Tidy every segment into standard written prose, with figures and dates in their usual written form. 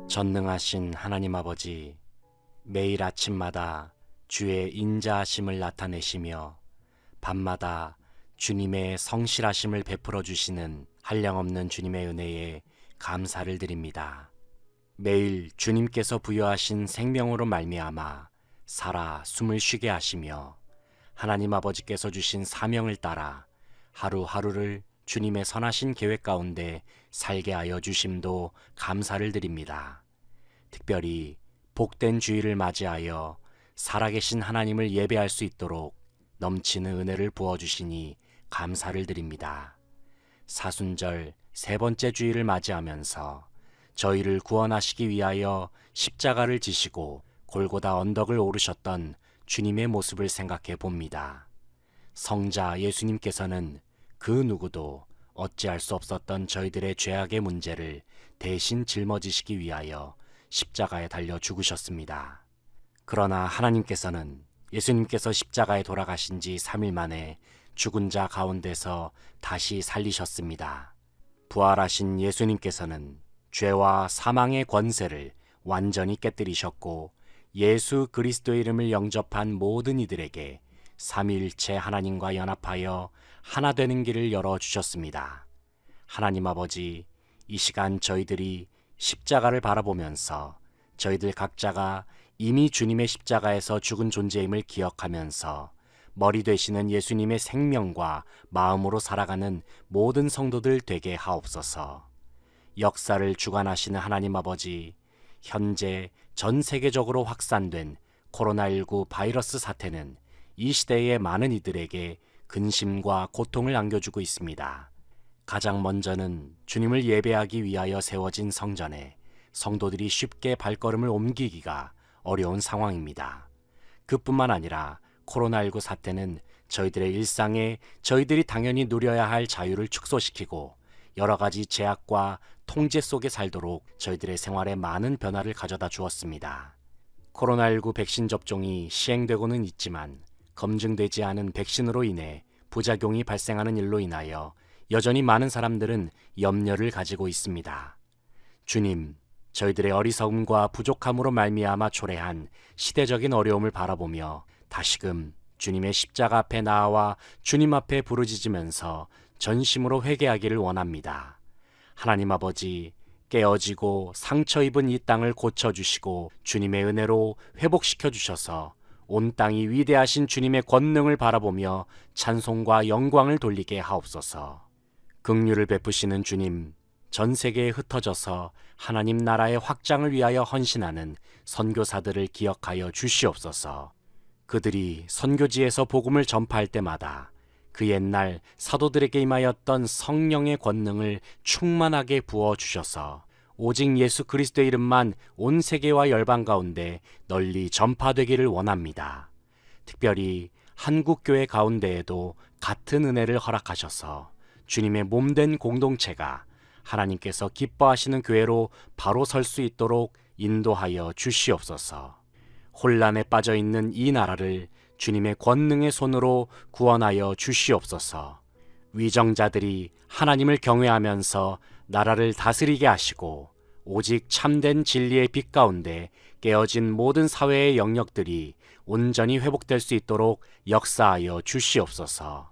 전능하신 하나님 아버지, 매일 아침마다 주의 인자하심을 나타내시며 밤마다 주님의 성실하심을 베풀어 주시는 한량없는 주님의 은혜에 감사를 드립니다. 매일 주님께서 부여하신 생명으로 말미암아 살아 숨을 쉬게 하시며 하나님 아버지께서 주신 사명을 따라 하루하루를 주님의 선하신 계획 가운데 살게 하여 주심도 감사를 드립니다. 특별히 복된 주일을 맞이하여 살아계신 하나님을 예배할 수 있도록 넘치는 은혜를 부어주시니 감사를 드립니다. 사순절 세 번째 주일을 맞이하면서 저희를 구원하시기 위하여 십자가를 지시고 골고다 언덕을 오르셨던 주님의 모습을 생각해 봅니다. 성자 예수님께서는 그 누구도 어찌할 수 없었던 저희들의 죄악의 문제를 대신 짊어지시기 위하여 십자가에 달려 죽으셨습니다. 그러나 하나님께서는 예수님께서 십자가에 돌아가신 지 3일 만에 죽은 자 가운데서 다시 살리셨습니다. 부활하신 예수님께서는 죄와 사망의 권세를 완전히 깨뜨리셨고 예수 그리스도의 이름을 영접한 모든 이들에게 삼위일체 하나님과 연합하여 하나 되는 길을 열어주셨습니다. 하나님 아버지, 이 시간 저희들이 십자가를 바라보면서 저희들 각자가 이미 주님의 십자가에서 죽은 존재임을 기억하면서 머리 되시는 예수님의 생명과 마음으로 살아가는 모든 성도들 되게 하옵소서. 역사를 주관하시는 하나님 아버지, 현재 전 세계적으로 확산된 코로나19 바이러스 사태는 이 시대의 많은 이들에게 근심과 고통을 안겨주고 있습니다. 가장 먼저는 주님을 예배하기 위하여 세워진 성전에 성도들이 쉽게 발걸음을 옮기기가 어려운 상황입니다. 그뿐만 아니라 코로나19 사태는 저희들의 일상에 저희들이 당연히 누려야 할 자유를 축소시키고 여러 가지 제약과 통제 속에 살도록 저희들의 생활에 많은 변화를 가져다 주었습니다. 코로나19 백신 접종이 시행되고는 있지만 검증되지 않은 백신으로 인해 부작용이 발생하는 일로 인하여 여전히 많은 사람들은 염려를 가지고 있습니다. 주님, 저희들의 어리석음과 부족함으로 말미암아 초래한 시대적인 어려움을 바라보며 다시금 주님의 십자가 앞에 나아와 주님 앞에 부르짖으면서 전심으로 회개하기를 원합니다. 하나님 아버지, 깨어지고 상처 입은 이 땅을 고쳐주시고 주님의 은혜로 회복시켜 주셔서 온 땅이 위대하신 주님의 권능을 바라보며 찬송과 영광을 돌리게 하옵소서. 긍휼을 베푸시는 주님, 전 세계에 흩어져서 하나님 나라의 확장을 위하여 헌신하는 선교사들을 기억하여 주시옵소서. 그들이 선교지에서 복음을 전파할 때마다 그 옛날 사도들에게 임하였던 성령의 권능을 충만하게 부어주셔서 오직 예수 그리스도의 이름만 온 세계와 열방 가운데 널리 전파되기를 원합니다. 특별히 한국교회 가운데에도 같은 은혜를 허락하셔서 주님의 몸된 공동체가 하나님께서 기뻐하시는 교회로 바로 설 수 있도록 인도하여 주시옵소서. 혼란에 빠져있는 이 나라를 주님의 권능의 손으로 구원하여 주시옵소서. 위정자들이 하나님을 경외하면서 나라를 다스리게 하시고 오직 참된 진리의 빛 가운데 깨어진 모든 사회의 영역들이 온전히 회복될 수 있도록 역사하여 주시옵소서.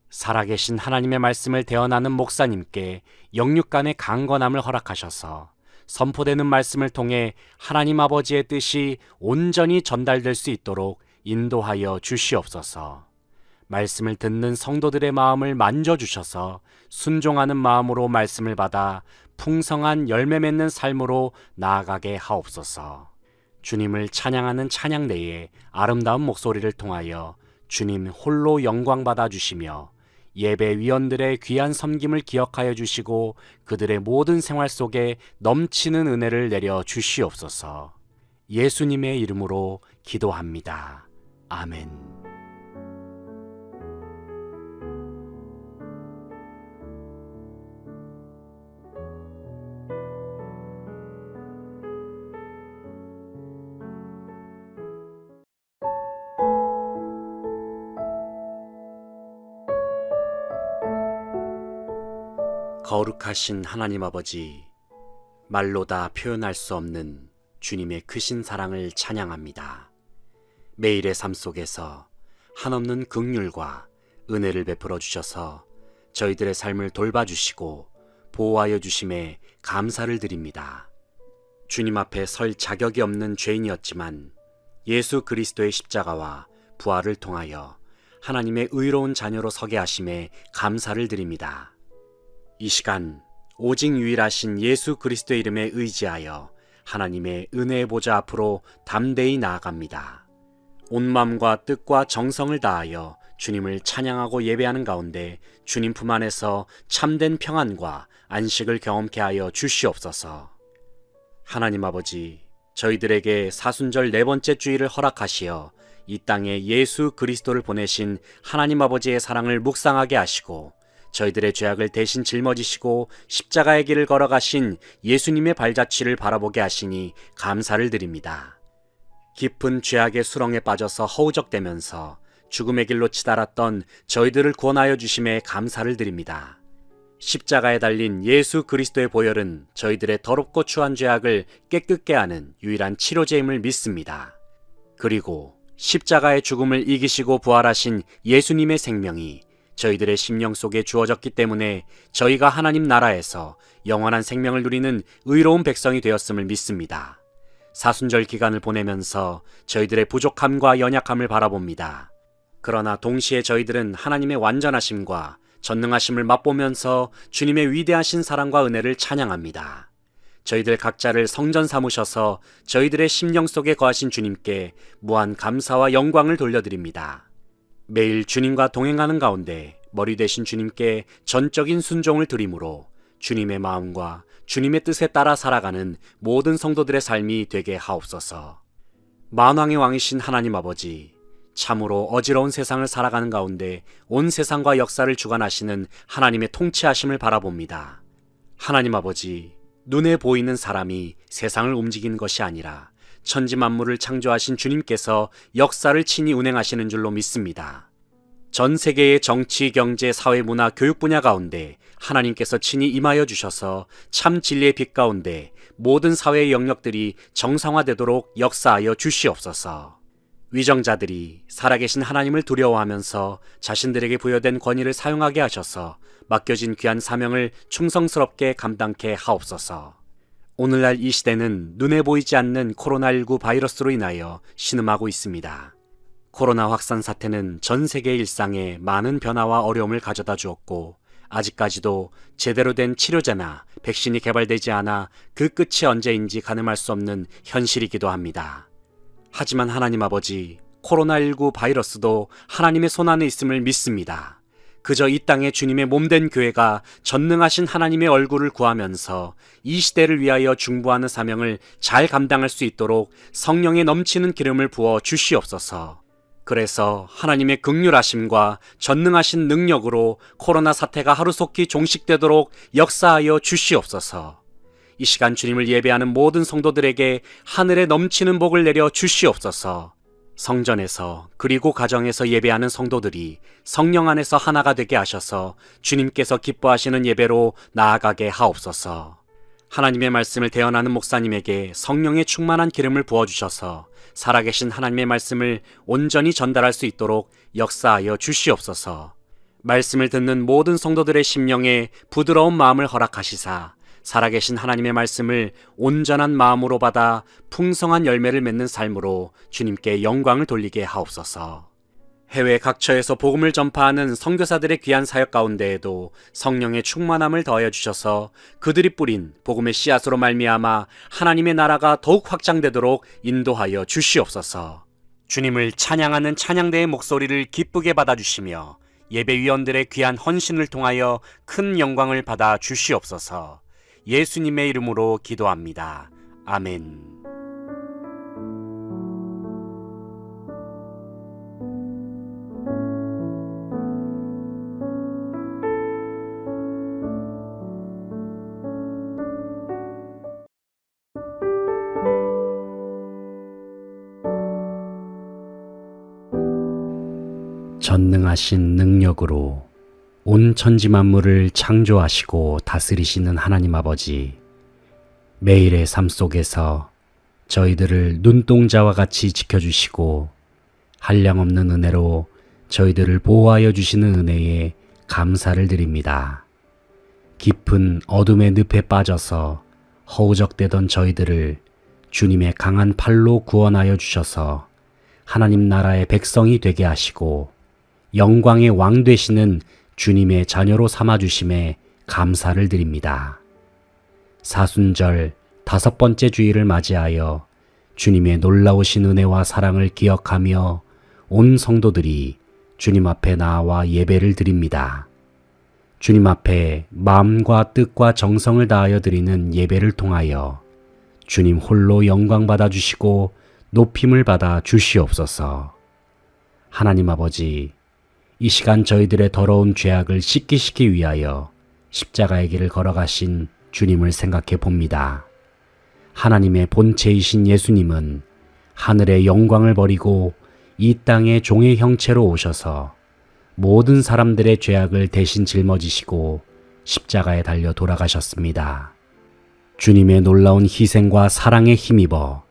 살아계신 하나님의 말씀을 대언하는 목사님께 영육간의 강건함을 허락하셔서 선포되는 말씀을 통해 하나님 아버지의 뜻이 온전히 전달될 수 있도록 인도하여 주시옵소서. 말씀을 듣는 성도들의 마음을 만져주셔서 순종하는 마음으로 말씀을 받아 풍성한 열매 맺는 삶으로 나아가게 하옵소서. 주님을 찬양하는 찬양대의 아름다운 목소리를 통하여 주님 홀로 영광 받아 주시며 예배위원들의 귀한 섬김을 기억하여 주시고 그들의 모든 생활 속에 넘치는 은혜를 내려 주시옵소서. 예수님의 이름으로 기도합니다. 아멘. 거룩하신 하나님 아버지, 말로 다 표현할 수 없는 주님의 크신 사랑을 찬양합니다. 매일의 삶 속에서 한없는 긍휼과 은혜를 베풀어 주셔서 저희들의 삶을 돌봐주시고 보호하여 주심에 감사를 드립니다. 주님 앞에 설 자격이 없는 죄인이었지만 예수 그리스도의 십자가와 부활을 통하여 하나님의 의로운 자녀로 서게 하심에 감사를 드립니다. 이 시간 오직 유일하신 예수 그리스도의 이름에 의지하여 하나님의 은혜의 보좌 앞으로 담대히 나아갑니다. 온 마음과 뜻과 정성을 다하여 주님을 찬양하고 예배하는 가운데 주님 품 안에서 참된 평안과 안식을 경험케 하여 주시옵소서. 하나님 아버지, 저희들에게 사순절 4번째 주일을 허락하시어 이 땅에 예수 그리스도를 보내신 하나님 아버지의 사랑을 묵상하게 하시고 저희들의 죄악을 대신 짊어지시고 십자가의 길을 걸어가신 예수님의 발자취를 바라보게 하시니 감사를 드립니다. 깊은 죄악의 수렁에 빠져서 허우적대면서 죽음의 길로 치달았던 저희들을 구원하여 주심에 감사를 드립니다. 십자가에 달린 예수 그리스도의 보혈은 저희들의 더럽고 추한 죄악을 깨끗게 하는 유일한 치료제임을 믿습니다. 그리고 십자가의 죽음을 이기시고 부활하신 예수님의 생명이 저희들의 심령 속에 주어졌기 때문에 저희가 하나님 나라에서 영원한 생명을 누리는 의로운 백성이 되었음을 믿습니다. 사순절 기간을 보내면서 저희들의 부족함과 연약함을 바라봅니다. 그러나 동시에 저희들은 하나님의 완전하심과 전능하심을 맛보면서 주님의 위대하신 사랑과 은혜를 찬양합니다. 저희들 각자를 성전 삼으셔서 저희들의 심령 속에 거하신 주님께 무한 감사와 영광을 돌려드립니다. 매일 주님과 동행하는 가운데 머리 되신 주님께 전적인 순종을 드림으로 주님의 마음과 주님의 뜻에 따라 살아가는 모든 성도들의 삶이 되게 하옵소서. 만왕의 왕이신 하나님 아버지, 참으로 어지러운 세상을 살아가는 가운데 온 세상과 역사를 주관하시는 하나님의 통치하심을 바라봅니다. 하나님 아버지, 눈에 보이는 사람이 세상을 움직이는 것이 아니라 천지 만물을 창조하신 주님께서 역사를 친히 운행하시는 줄로 믿습니다. 전 세계의 정치, 경제, 사회, 문화, 교육 분야 가운데 하나님께서 친히 임하여 주셔서 참 진리의 빛 가운데 모든 사회의 영역들이 정상화되도록 역사하여 주시옵소서. 위정자들이 살아계신 하나님을 두려워하면서 자신들에게 부여된 권위를 사용하게 하셔서 맡겨진 귀한 사명을 충성스럽게 감당케 하옵소서. 오늘날 이 시대는 눈에 보이지 않는 코로나19 바이러스로 인하여 신음하고 있습니다. 코로나 확산 사태는 전 세계 일상에 많은 변화와 어려움을 가져다 주었고 아직까지도 제대로 된 치료제나 백신이 개발되지 않아 그 끝이 언제인지 가늠할 수 없는 현실이기도 합니다. 하지만 하나님 아버지, 코로나19 바이러스도 하나님의 손안에 있음을 믿습니다. 그저 이 땅에 주님의 몸된 교회가 전능하신 하나님의 얼굴을 구하면서 이 시대를 위하여 중보하는 사명을 잘 감당할 수 있도록 성령의 넘치는 기름을 부어 주시옵소서. 그래서 하나님의 긍휼하심과 전능하신 능력으로 코로나 사태가 하루속히 종식되도록 역사하여 주시옵소서. 이 시간 주님을 예배하는 모든 성도들에게 하늘에 넘치는 복을 내려 주시옵소서. 성전에서 그리고 가정에서 예배하는 성도들이 성령 안에서 하나가 되게 하셔서 주님께서 기뻐하시는 예배로 나아가게 하옵소서. 하나님의 말씀을 대언하는 목사님에게 성령의 충만한 기름을 부어주셔서 살아계신 하나님의 말씀을 온전히 전달할 수 있도록 역사하여 주시옵소서. 말씀을 듣는 모든 성도들의 심령에 부드러운 마음을 허락하시사 살아계신 하나님의 말씀을 온전한 마음으로 받아 풍성한 열매를 맺는 삶으로 주님께 영광을 돌리게 하옵소서. 해외 각처에서 복음을 전파하는 선교사들의 귀한 사역 가운데에도 성령의 충만함을 더하여 주셔서 그들이 뿌린 복음의 씨앗으로 말미암아 하나님의 나라가 더욱 확장되도록 인도하여 주시옵소서. 주님을 찬양하는 찬양대의 목소리를 기쁘게 받아주시며 예배위원들의 귀한 헌신을 통하여 큰 영광을 받아 주시옵소서. 예수님의 이름으로 기도합니다. 아멘. 전능하신 능력으로 온 천지 만물을 창조하시고 다스리시는 하나님 아버지, 매일의 삶 속에서 저희들을 눈동자와 같이 지켜주시고 한량없는 은혜로 저희들을 보호하여 주시는 은혜에 감사를 드립니다. 깊은 어둠의 늪에 빠져서 허우적대던 저희들을 주님의 강한 팔로 구원하여 주셔서 하나님 나라의 백성이 되게 하시고 영광의 왕 되시는 주님의 자녀로 삼아주심에 감사를 드립니다. 사순절 5번째 주일을 맞이하여 주님의 놀라우신 은혜와 사랑을 기억하며 온 성도들이 주님 앞에 나와 예배를 드립니다. 주님 앞에 마음과 뜻과 정성을 다하여 드리는 예배를 통하여 주님 홀로 영광 받아 주시고 높임을 받아 주시옵소서. 하나님 아버지, 이 시간 저희들의 더러운 죄악을 씻기시기 위하여 십자가의 길을 걸어가신 주님을 생각해 봅니다. 하나님의 본체이신 예수님은 하늘의 영광을 버리고 이 땅에 종의 형체로 오셔서 모든 사람들의 죄악을 대신 짊어지시고 십자가에 달려 돌아가셨습니다. 주님의 놀라운 희생과 사랑에 힘입어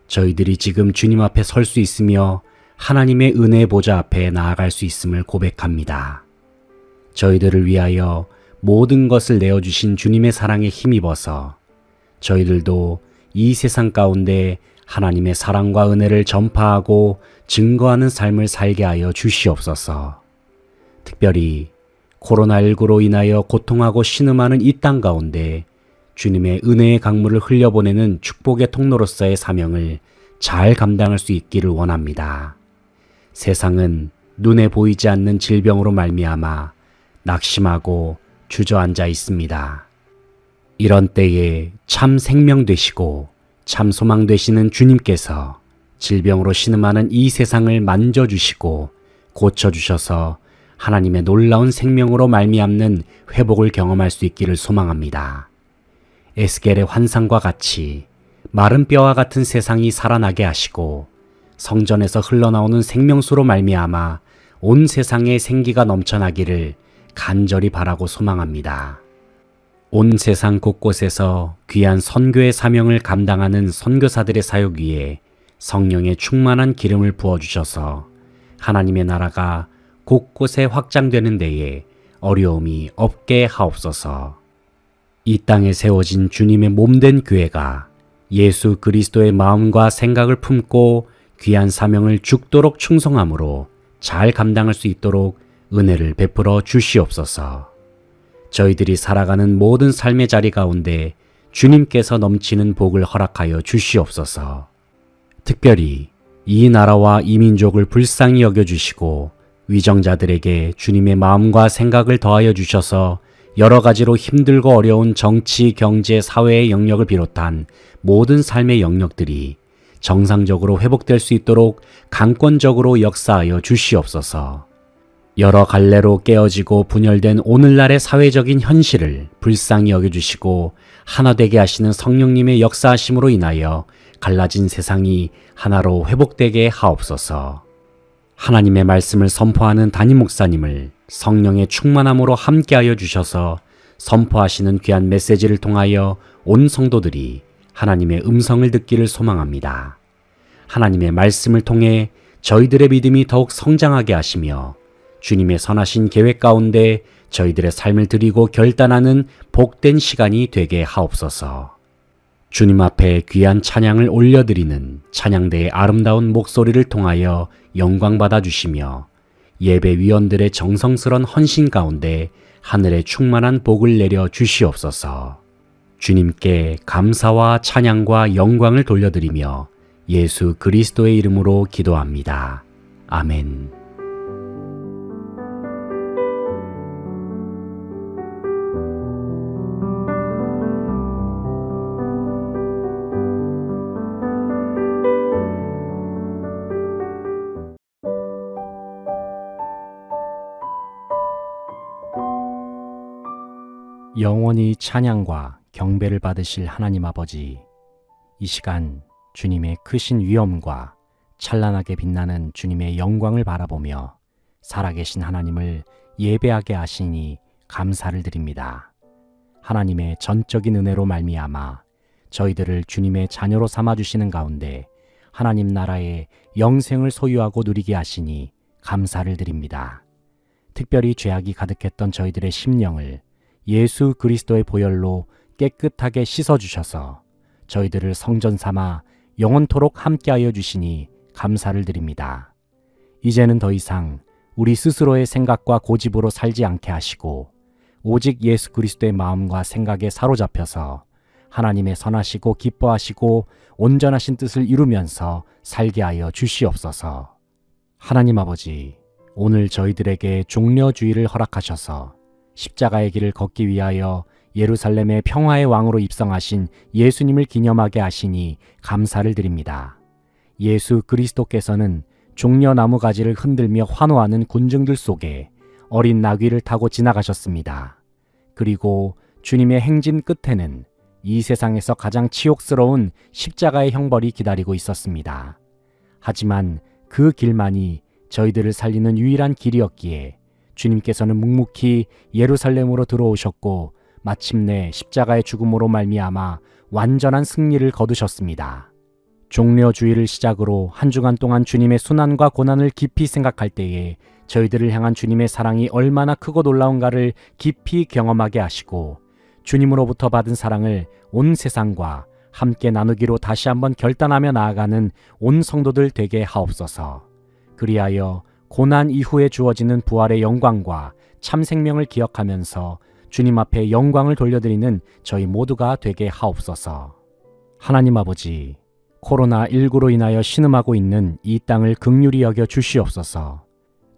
저희들이 지금 주님 앞에 설 수 있으며 하나님의 은혜 보좌 앞에 나아갈 수 있음을 고백합니다. 저희들을 위하여 모든 것을 내어주신 주님의 사랑에 힘입어서 저희들도 이 세상 가운데 하나님의 사랑과 은혜를 전파하고 증거하는 삶을 살게 하여 주시옵소서. 특별히 코로나19로 인하여 고통하고 신음하는 이 땅 가운데 주님의 은혜의 강물을 흘려보내는 축복의 통로로서의 사명을 잘 감당할 수 있기를 원합니다. 세상은 눈에 보이지 않는 질병으로 말미암아 낙심하고 주저앉아 있습니다. 이런 때에 참 생명 되시고 참 소망 되시는 주님께서 질병으로 신음하는 이 세상을 만져주시고 고쳐주셔서 하나님의 놀라운 생명으로 말미암는 회복을 경험할 수 있기를 소망합니다. 에스겔의 환상과 같이 마른 뼈와 같은 세상이 살아나게 하시고 성전에서 흘러나오는 생명수로 말미암아 온 세상에 생기가 넘쳐나기를 간절히 바라고 소망합니다. 온 세상 곳곳에서 귀한 선교의 사명을 감당하는 선교사들의 사역 위에 성령의 충만한 기름을 부어주셔서 하나님의 나라가 곳곳에 확장되는 데에 어려움이 없게 하옵소서. 이 땅에 세워진 주님의 몸된 교회가 예수 그리스도의 마음과 생각을 품고 귀한 사명을 죽도록 충성함으로 잘 감당할 수 있도록 은혜를 베풀어 주시옵소서. 저희들이 살아가는 모든 삶의 자리 가운데 주님께서 넘치는 복을 허락하여 주시옵소서. 특별히 이 나라와 이 민족을 불쌍히 여겨주시고 위정자들에게 주님의 마음과 생각을 더하여 주셔서 여러 가지로 힘들고 어려운 정치, 경제, 사회의 영역을 비롯한 모든 삶의 영역들이 정상적으로 회복될 수 있도록 강권적으로 역사하여 주시옵소서. 여러 갈래로 깨어지고 분열된 오늘날의 사회적인 현실을 불쌍히 여겨주시고 하나 되게 하시는 성령님의 역사하심으로 인하여 갈라진 세상이 하나로 회복되게 하옵소서. 하나님의 말씀을 선포하는 담임 목사님을 성령의 충만함으로 함께하여 주셔서 선포하시는 귀한 메시지를 통하여 온 성도들이 하나님의 음성을 듣기를 소망합니다. 하나님의 말씀을 통해 저희들의 믿음이 더욱 성장하게 하시며 주님의 선하신 계획 가운데 저희들의 삶을 드리고 결단하는 복된 시간이 되게 하옵소서. 주님 앞에 귀한 찬양을 올려드리는 찬양대의 아름다운 목소리를 통하여 영광 받아 주시며 예배 위원들의 정성스런 헌신 가운데 하늘의 충만한 복을 내려 주시옵소서. 주님께 감사와 찬양과 영광을 돌려드리며 예수 그리스도의 이름으로 기도합니다. 아멘. 영원히 찬양과 경배를 받으실 하나님 아버지, 이 시간 주님의 크신 위엄과 찬란하게 빛나는 주님의 영광을 바라보며 살아계신 하나님을 예배하게 하시니 감사를 드립니다. 하나님의 전적인 은혜로 말미암아 저희들을 주님의 자녀로 삼아주시는 가운데 하나님 나라의 영생을 소유하고 누리게 하시니 감사를 드립니다. 특별히 죄악이 가득했던 저희들의 심령을 예수 그리스도의 보혈로 깨끗하게 씻어주셔서 저희들을 성전 삼아 영원토록 함께하여 주시니 감사를 드립니다. 이제는 더 이상 우리 스스로의 생각과 고집으로 살지 않게 하시고 오직 예수 그리스도의 마음과 생각에 사로잡혀서 하나님의 선하시고 기뻐하시고 온전하신 뜻을 이루면서 살게 하여 주시옵소서. 하나님 아버지, 오늘 저희들에게 종려주의를 허락하셔서 십자가의 길을 걷기 위하여 예루살렘의 평화의 왕으로 입성하신 예수님을 기념하게 하시니 감사를 드립니다. 예수 그리스도께서는 종려나무 가지를 흔들며 환호하는 군중들 속에 어린 나귀를 타고 지나가셨습니다. 그리고 주님의 행진 끝에는 이 세상에서 가장 치욕스러운 십자가의 형벌이 기다리고 있었습니다. 하지만 그 길만이 저희들을 살리는 유일한 길이었기에 주님께서는 묵묵히 예루살렘으로 들어오셨고 마침내 십자가의 죽음으로 말미암아 완전한 승리를 거두셨습니다. 종려주의를 시작으로 한 주간 동안 주님의 순환과 고난을 깊이 생각할 때에 저희들을 향한 주님의 사랑이 얼마나 크고 놀라운가를 깊이 경험하게 하시고 주님으로부터 받은 사랑을 온 세상과 함께 나누기로 다시 한번 결단하며 나아가는 온 성도들 되게 하옵소서. 그리하여 고난 이후에 주어지는 부활의 영광과 참 생명을 기억하면서 주님 앞에 영광을 돌려드리는 저희 모두가 되게 하옵소서. 하나님 아버지, 코로나19로 인하여 신음하고 있는 이 땅을 긍휼히 여겨 주시옵소서.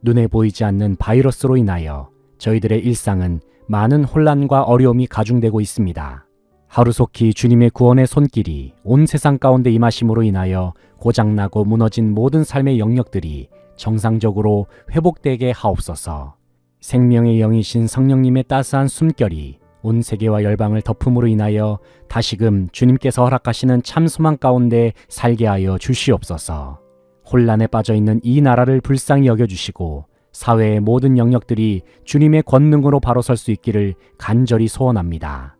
눈에 보이지 않는 바이러스로 인하여 저희들의 일상은 많은 혼란과 어려움이 가중되고 있습니다. 하루속히 주님의 구원의 손길이 온 세상 가운데 임하심으로 인하여 고장나고 무너진 모든 삶의 영역들이 정상적으로 회복되게 하옵소서. 생명의 영이신 성령님의 따스한 숨결이 온 세계와 열방을 덮음으로 인하여 다시금 주님께서 허락하시는 참 소망 가운데 살게 하여 주시옵소서. 혼란에 빠져있는 이 나라를 불쌍히 여겨주시고 사회의 모든 영역들이 주님의 권능으로 바로 설 수 있기를 간절히 소원합니다.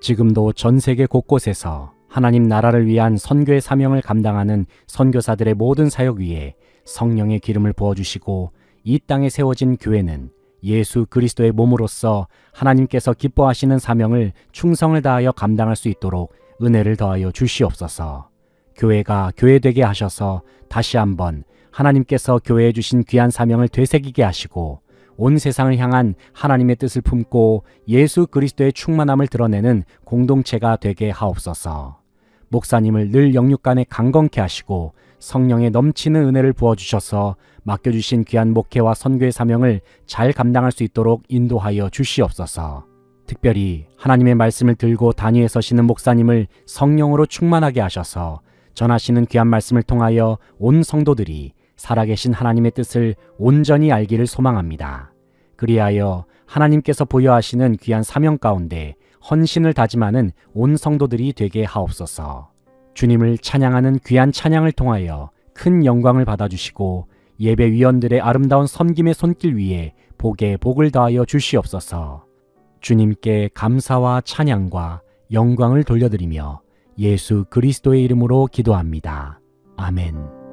지금도 전 세계 곳곳에서 하나님 나라를 위한 선교의 사명을 감당하는 선교사들의 모든 사역 위에 성령의 기름을 부어주시고 이 땅에 세워진 교회는 예수 그리스도의 몸으로서 하나님께서 기뻐하시는 사명을 충성을 다하여 감당할 수 있도록 은혜를 더하여 주시옵소서. 교회가 교회되게 하셔서 다시 한번 하나님께서 교회에 주신 귀한 사명을 되새기게 하시고 온 세상을 향한 하나님의 뜻을 품고 예수 그리스도의 충만함을 드러내는 공동체가 되게 하옵소서. 목사님을 늘 영육간에 강건케 하시고 성령의 넘치는 은혜를 부어주셔서 맡겨주신 귀한 목회와 선교의 사명을 잘 감당할 수 있도록 인도하여 주시옵소서. 특별히 하나님의 말씀을 들고 단위에 서시는 목사님을 성령으로 충만하게 하셔서 전하시는 귀한 말씀을 통하여 온 성도들이 살아계신 하나님의 뜻을 온전히 알기를 소망합니다. 그리하여 하나님께서 부여하시는 귀한 사명 가운데 헌신을 다짐하는 온 성도들이 되게 하옵소서. 주님을 찬양하는 귀한 찬양을 통하여 큰 영광을 받아주시고 예배위원들의 아름다운 섬김의 손길 위에 복에 복을 더하여 주시옵소서. 주님께 감사와 찬양과 영광을 돌려드리며 예수 그리스도의 이름으로 기도합니다. 아멘.